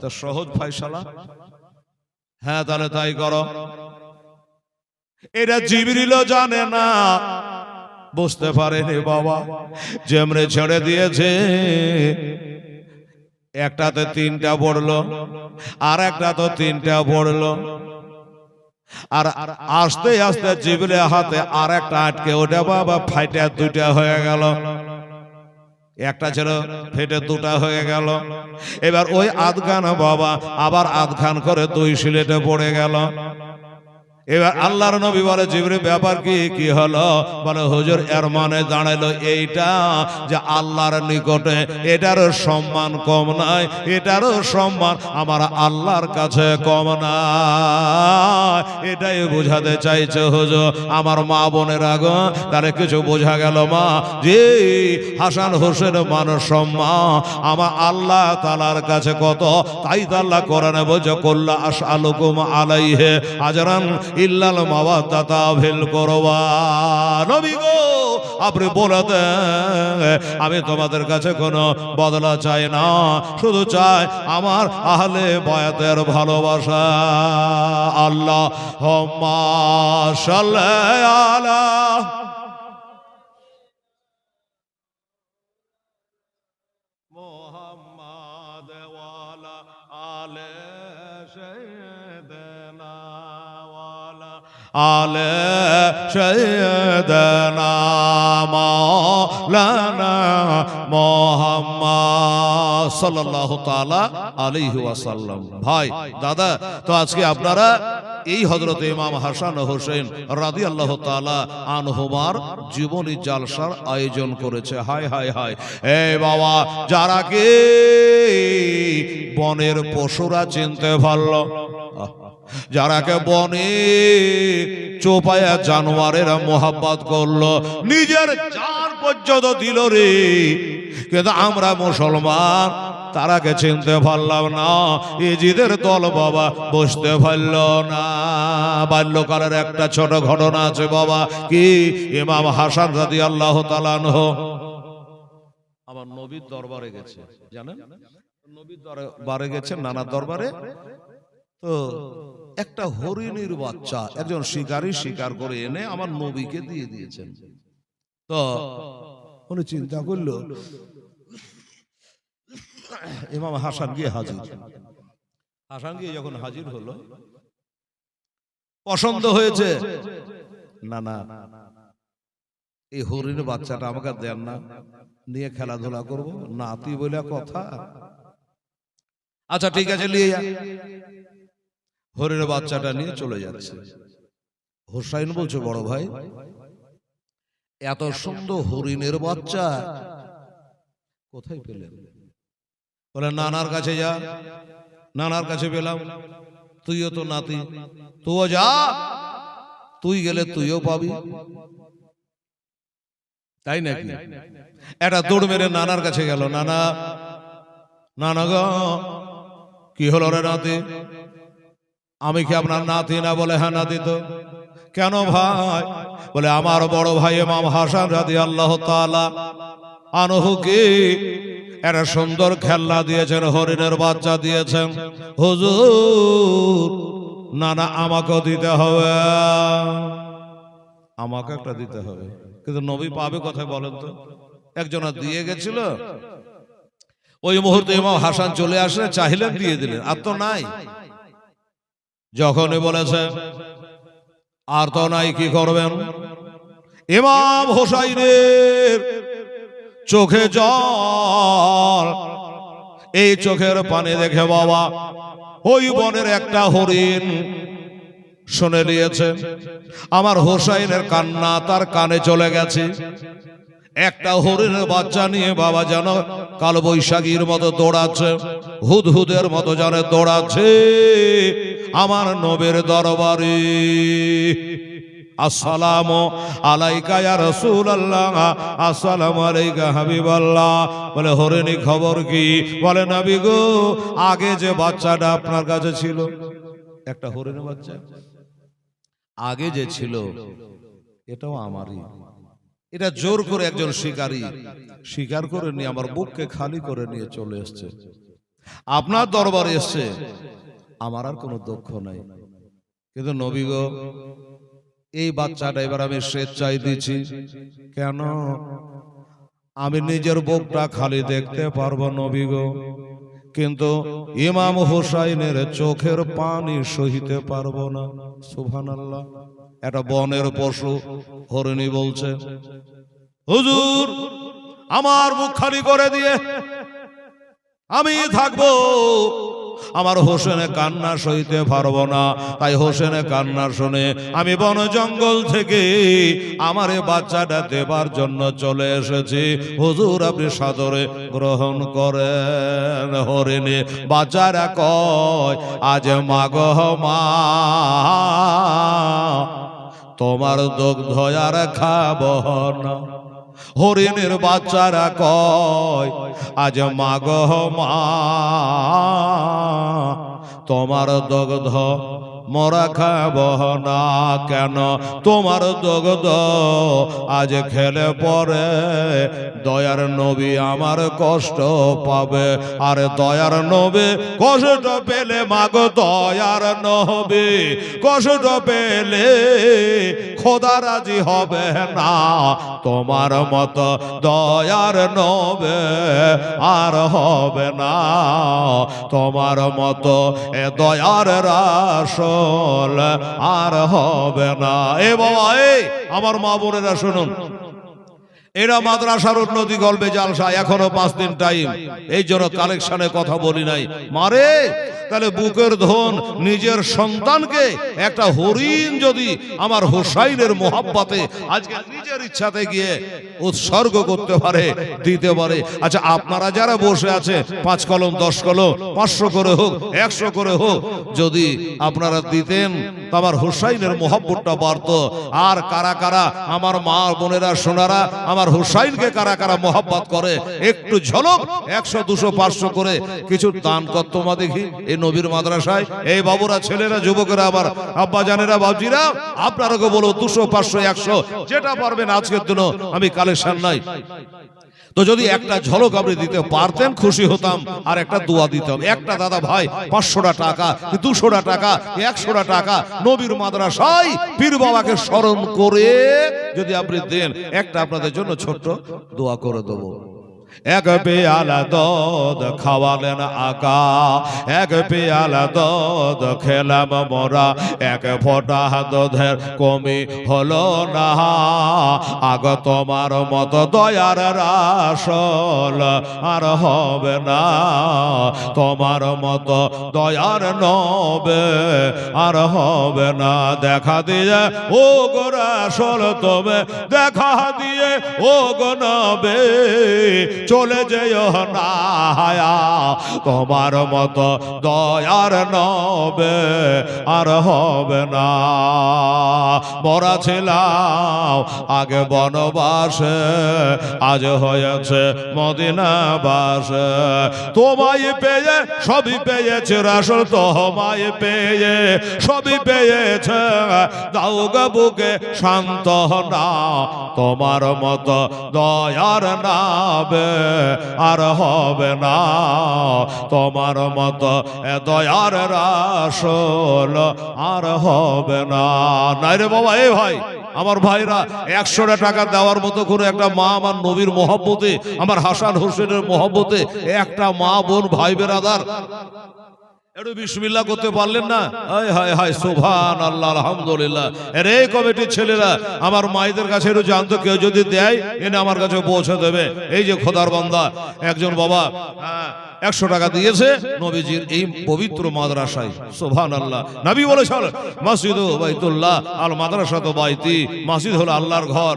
তো সহজ ফয়সালা। হ্যাঁ তাহলে তাই করো। এটা জিবরিলও জানে না, বুঝতে পারেনি বাবা, যেমনে ছেড়ে দিয়েছে একটাতে 3টা পড়লো আর একটা তো 3টা পড়লো, আর আস্তে আস্তে জিবরিলের হাতে আর একটা আটকে ওটা বাবা ফাইটা 2টা হয়ে গেল, একটা ছিল ফেটে 2টা হয়ে গেল। এবার ওই আধখান বাবা আবার আধখান করে 2 সিলেটে পড়ে গেল। এবার আল্লাহর নবী বলে জিবরিল ব্যাপার কি কি হলো? বলে হুজুর এর মানে দাঁড়ালো এইটা যে আল্লাহর নিকটে এটারও সম্মান কম নাই, এটারও সম্মান আমার আল্লাহর কাছে কম না, এটাই বোঝাতে চাইছে হুজুর। আমার মা বোনের আগে তাহলে কিছু বোঝা গেল মা যে হাসান হোসেন মানুষ সম্মান আমার আল্লাহ তাআলার কাছে কত, তাই তো আল্লাহ কোরআনে বলছে কুল্লা আসআলুকুম আলাইহি আজরান ইল্লাল মাওয়াদাতা ফিল কুরবা। নবী গো আপনি বলে দেন আমি তোমাদের কাছে কোনো বদলা চাই না, শুধু চাই আমার আহলে বায়াতের ভালোবাসা। আল্লাহুম্মা সাল্লি আলা মুহাম্মাদ ওয়া আলা আলি সাইয়্যিদিনা আলে সাইয়্যিদিনা মাওলানা মুহাম্মদ সাল্লাল্লাহু তাআলা আলাইহি ওয়াসাল্লাম। ভাই দাদা, তো আজকে আপনারা এই হযরত ইমাম হাসান হোসেন রাদিয়াল্লাহু তাআলা আনহুমার জীবনী জালসার আয়োজন করেছে। হায় হায় হায়, এই বাবা যারা কি বনের পশুরা চিনতে পারলো, যারাকে বনে চোপায়া জানোয়ারেরা মোহাব্বত করলো, নিজের জান পর্যন্ত দিল রে, কিন্তু আমরা মুসলমান তারাকে চিনতে পারলাম না। ইজিদের দল বাবা বসতে পারল না। বাল্যকালের একটা ছোট ঘটনা আছে বাবা, কি ইমাম হাসান রাদিয়াল্লাহু তাআলা আনহু আমার নবীর দরবারে গেছে, জানেন নবীর দরবারে গেছে, নানা দরবারে। তো একটা হরিণীর বাচ্চা একজন শিকারী শিকার করে এনে আমার নবীকে দিয়ে দিয়েছেন। তো উনি চিন্তা করলো ইমাম হাসান গিয়ে হাজির। হাসান গিয়ে যখন হাজির হলো, পছন্দ হয়েছে না, না এই হরিণের বাচ্চাটা আমাকে দেন না, নিয়ে খেলাধুলা করব, নাতি বলে কথা। আচ্ছা ঠিক আছে নিয়ে যা। হরিণের বাচ্চাটা নিয়ে চলে যাচ্ছে। হোসাইন বলছে বড় ভাই এত সুন্দর হরিণের বাচ্চা কোথায় পেলেন? বলে নানার কাছে যা, নানার কাছে পেলাম। তুইও তো নাতি, তুইও যা, তুই গেলে তুইও পাবি, তাই নাকি? এটা দৌড় মেরে নানার কাছে গেল। নানা, নানা গো কি হলো রে নাতি? আমি কি আপনার নাতি না? বলে হ্যাঁ নাতি। তো কেন ভাই? বলে আমার বড় ভাই ইমাম হাসান রাদিয়াল্লাহু তাআলা আনহু কি একটা সুন্দর খেলনা দিয়েছেন, হরিণের বাচ্চা দিয়েছেন। হুজুর নানা আমাকে দিতে হবে, আমাকে একটা দিতে হবে। কিন্তু নবী পাবে কোথায় বলেন তো? একজনা দিয়ে গেছিল, ওই মুহূর্তে ইমাম হাসান চলে আসলে চাইলেন দিয়ে দিলেন, আর তো নাই। যখনই বলেছে আর তো নাই, কি করবেন? ইমাম হোসাইনের চোখে জল এই চোখের পানি দেখে বাবা ওই বনের একটা হরিণ শুনে নিয়েছে আমার হোসাইনের কান্না তার কানে চলে গেছে। একটা হরিণের বাচ্চা নিয়ে বাবা যেন কাল বৈশাখীর মতো দৌড়াচ্ছে, হুদহুদের মতো যেন দৌড়াচ্ছে আমার নবীর দরবারে। আসসালামু আলাইকা ইয়া রাসূলুল্লাহ, আসসালামু আলাইকা হাবিবাল্লাহ। বলে হরিণী খবর কি? বলে নবী গো, আগে যে বাচ্চাটা আপনার কাছে ছিল, একটা হরিণের বাচ্চা আগে যে ছিল এটাও আমারই। এটা জোর করে একজন শিকারী শিকার করে নিয়ে আমার বুককে খালি করে নিয়ে চলে এসছে, আপনার দরবারে এসছে, আমার আর কোনো দুঃখ নাই। কিন্তু নবী গো, এই বাচ্চাটা এবার আমি স্বেচ্ছায় দিচ্ছি। কেন? আমি নিজের বুকটা খালি দেখতে পারবো নবী গো, কিন্তু ইমাম হুসাইনের চোখের পানি সহিতে পারবো না। সুবহানাল্লাহ। একটা বনের পশু হরিণী বলছে, হুজুর আমার মুখ খালি করে দিয়ে আমি থাকবো, আমার হোসেনের কান্না সইতে পারবো না। তাই হোসেনের কান্না শুনে আমি বন জঙ্গল থেকে আমার এই বাচ্চাটা দেবার জন্য চলে এসেছি। হুজুর আপনি সাদরে গ্রহণ করেন। হরিণী বাচ্চারা কয়, আজ মাগো মা তোমার দুগ্ধ আর খাবো না। হরিণের বাচ্চারা কয়, আজ মাগো মা তোমার দুগ্ধ মোরা খাব না। কেন? তোমার দুগ্ধ আজ খেলে পরে দয়ার নবী আমার কষ্ট পাবে। আর দয়ার নবী কষ্ট পেলে মাগো দয়ার নবী কষ্ট পেলে খোদা রাজি হবে না। তোমার মতো দয়ার নবী আর হবে না, তোমার মতো এ দয়ার রাসূল আর হবে না। এ বাবা, আমার মা বোনেরা শুনুন, এরা মাদ্রাসার উন্নতি গল্পে জালসা, এখনো 5 দিন টাইম, এই জন্য কালেকশনে কথা বলি নাই। মারে তাহলে বুকের ধন নিজের সন্তানকে একটা হরিণ যদি আমার হোসাইনের মোহাব্বতে আজকে নিজের ইচ্ছাতে গিয়ে উৎসর্গ করতে পারে, দিতে পারে। আচ্ছা, আপনারা যারা বসে আছে 5 কলম 10 কলম 500 করে হোক 100 করে হোক, যদি আপনারা দিতেন তো আমার হোসাইনের মোহাব্বতটা বাড়তো। আর কারা কারা আমার মা বোনেরা সোনারা আমার হোসাইনকে কারা কারা মোহাব্বত করে, একটু ঝলক 100 200 500 করে কিছু দান করতো মা দেখি এই নবীর মাদ্রাসায়। এই বাবুরা, ছেলেরা, যুবকেরা, আমার আব্বা জানেরা, বাবজিরা, আপনারাকে বলো 200 500 100 যেটা পারবেন। আজকের দিন আমি কালেকশন নাই, তো যদি একটা ঝলক আপনি দিতে পারতেন খুশি হতাম। আর একটা দোয়া দিতাম। একটা দাদা ভাই 500 টাকা 200 টাকা 100 টাকা নবীর মাদ্রাসায় পীর বাবাকে স্মরণ করে যদি আপনি দেন, একটা আপনাদের জন্য ছোট্ট দোয়া করে দেবো। এক পেয়ালা দুধ খাওয়ালেন আকা, এক পেয়ালা দুধ খেলাম মোরা, এক ফোঁটা দুধের কমি হলো না। আগ তোমার মতো দয়ার রাসূল আর হবে না, তোমার মতো দয়ার নবী আর হবে না। দেখা দিয়ে ও গো রাসূল, তুমি দেখা দিয়ে ও গো নবী চলে যেও না, তোমার মতো দয়ার নবী আর হবে না। মরা ছিলাম আগে বনবাসে, আজ হয়েছে মদিনাবাসে। তোমায় পেয়ে সবই পেয়েছে রাসূল, তোমায় পেয়ে সবই পেয়েছে। দাও গো বুকে সান্ত্বনা, তোমার মতো দয়ার নবী আর হবে না, তোমার মতো দয়ার রাসূল আর হবে না। নাই রে বাবা। এ ভাই, আমার ভাইরা, 100 টাকা দেওয়ার মতো করে একটা মা আমার নবীর মোহাব্বতে, আমার হাসান হোসেনের মোহাব্বতে একটা মা বোন ভাই বেরাদার একটু বিসমিল্লাহ করতে পারলেন না? হায় হায় হায়, সুবহানাল্লাহ, আলহামদুলিল্লাহ। রে কমিটির ছেলেরা আমার মায়েদের কাছে একটু জানতো, কেউ যদি দেয় এনে আমার কাছে পৌঁছে দেবে। এই যে খোদার বান্দা একজন বাবা 100 টাকা দিয়েছে নবীজির এই পবিত্র মাদ্রাসায়। সুবহানাল্লাহ। নবী বলেছেন মসজিদু বাইতুল্লাহ আল মাদ্রাসাতু বাইতি, মসজিদ হলো আল্লাহর ঘর।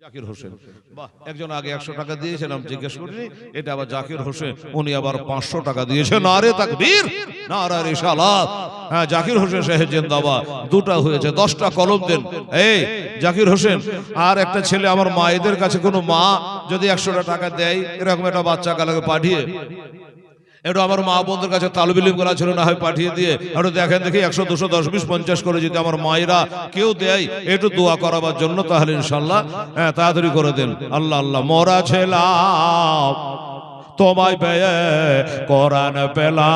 জাকির হোসেন, বাহ, একজন আগে 100 টাকা দিয়েছিলাম, জিজ্ঞেস করিনি, এটা আবার জাকির হোসেন, উনি আবার 500 টাকা দিয়েছে। নারে তাকবীর, নারে রিসালাত। হ্যাঁ, জাকির হোসেন সাহেব জিন্দাবাদ। দুটা হয়েছে, 10টা কলম দেন। এই জাকির হোসেন, আর একটা ছেলে, আমার মায়েদের কাছে কোনো মা যদি 100 টাকা দেয়, এরকম একটা বাচ্চা কালাকে পাঠিয়ে একটু আমার মা বোনদের কাছে তালবিলিম করা ছিল, না হয় পাঠিয়ে দিয়ে একটু দেখেন দেখি 100 200 10 20 50 করে যদি আমার মায়েরা কেউ দেয় একটু দোয়া করাবার জন্য, তাহলে ইনশাল্লাহ হ্যাঁ তাড়াতাড়ি করে দেন। আল্লাহ আল্লাহ। মরা ছিলাম তোমায় পেয়ে কোরআন পেলাম,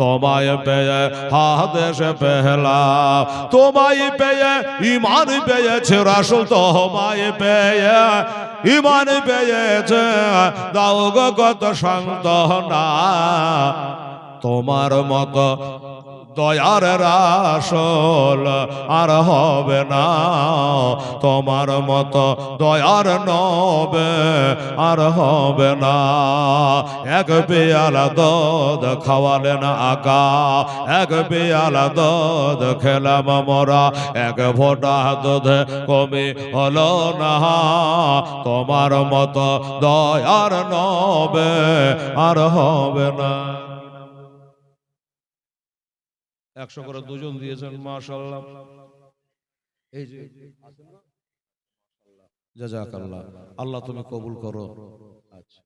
তোমায় পেয়ে হাদিস পেলাম, তোমায় পেয়ে ঈমান পেয়েছে রাসূল, তোমায় পেয়ে ঈমান পেয়েছে, দাও গো কত সান্ত্বনা, তোমার মতো দয়ার রাসূল আর হবে না, তোমার মতো দয়ার নবী আর হবে না। এক পেয়ালা দুধ খাওয়ালেন আকা, এক পেয়ালা দুধ খেলাম মোরা, এক ফোঁটা দুধ কমে হলো না, তোমার মতো দয়ার নবী আর হবে না। 100 করে দুজন দিয়েছেন, মাশাআল্লাহ। এই যে জাযাকাল্লাহ, আল্লাহ তুমি কবুল করো। আচ্ছা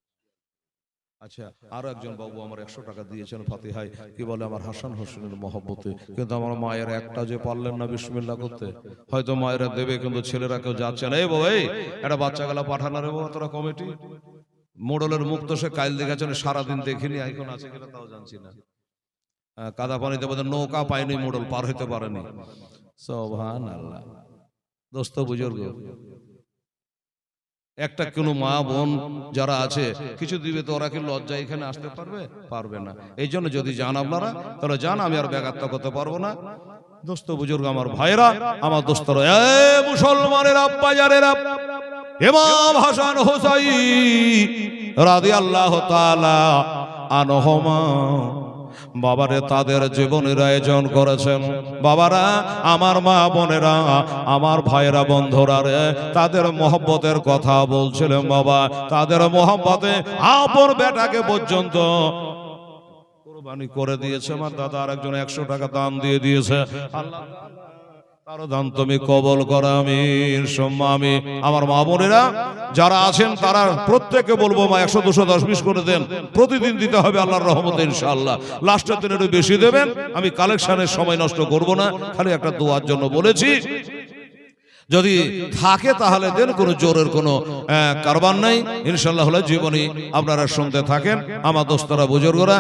আচ্ছা, আরো একজন বাবু আমার 100 টাকা দিয়েছেন ফাতিহায়, কি বলে আমার হাসান হোসেনের মহব্বতে, কিন্তু আমার মায়ের একটা যে পারলেন না বিসমিল্লাহ করতে, হয়তো মায়েরা দেবে কিন্তু ছেলেরা কেউ যাচ্ছে না। এই বাবা, এই একটা বাচ্চা গেলা পাঠানো রে বাবা, তোরা কমিটি মোড়লের মুখ তো সে কাইল দেখেছেন, সারাদিন দেখিনি, এখন আছে কিনা তাও জানছি না। কাদা পানিতে বোধহয় নৌকা পায়নি, মোড়ল পার হইতে পারেনি। সুবহানাল্লাহ। দোস্ত বুজুর্গ, একটা কোনো মা বোন যারা আছে কিছু দিবে তো ওরা কি লজ্জা এখানে আসতে পারবে? পারবে না। এই জন্য যদি যান আপনারা তাহলে যান, আমি আর ব্যাঘাত করতে পারবো না। দোস্ত বুজুর্গ, আমার ভাইরা, আমার দোস্তরা, এ মুসলমানের আব্বাজারেরা, ইমাম হাসান হোসাইন রাদিয়াল্লাহু তাআলা আনহুমা বাবারে তাদের জীবনের আয়োজন করেছেন। বাবারা, আমার মা বোনেরা, আমার ভাইরা, বন্ধুরা রে, তাদের মহব্বতের কথা বলছিলেন বাবা, তাদের মহব্বতে আপন বেটাকে পর্যন্ত কুরবানি করে দিয়েছে। আমার দাদা আর একজন 100 টাকা দান দিয়ে দিয়েছে। আল্লাহ তারও দান তুমি কবল করো, আমিন সুম্মা আমিন। আমার মা বোনেরা যারা আছেন তারা প্রত্যেককে বলবো, মা 100 200 10 20 করে দেন, প্রতিদিন দিতে হবে আল্লাহর রহমতে ইনশাআল্লাহ। লাস্টের দিন একটু বেশি দেবেন, আমি কালেকশনের সময় নষ্ট করব না, খালি একটা দোয়ার জন্য বলেছি। যদি থাকে তাহলে দেন, কোনো জোরের কোনো কারবার নাই ইনশাআল্লাহ। হলে জীবনী আপনারা শুনতে থাকেন আমার দোস্তরা বুজুর্গরা।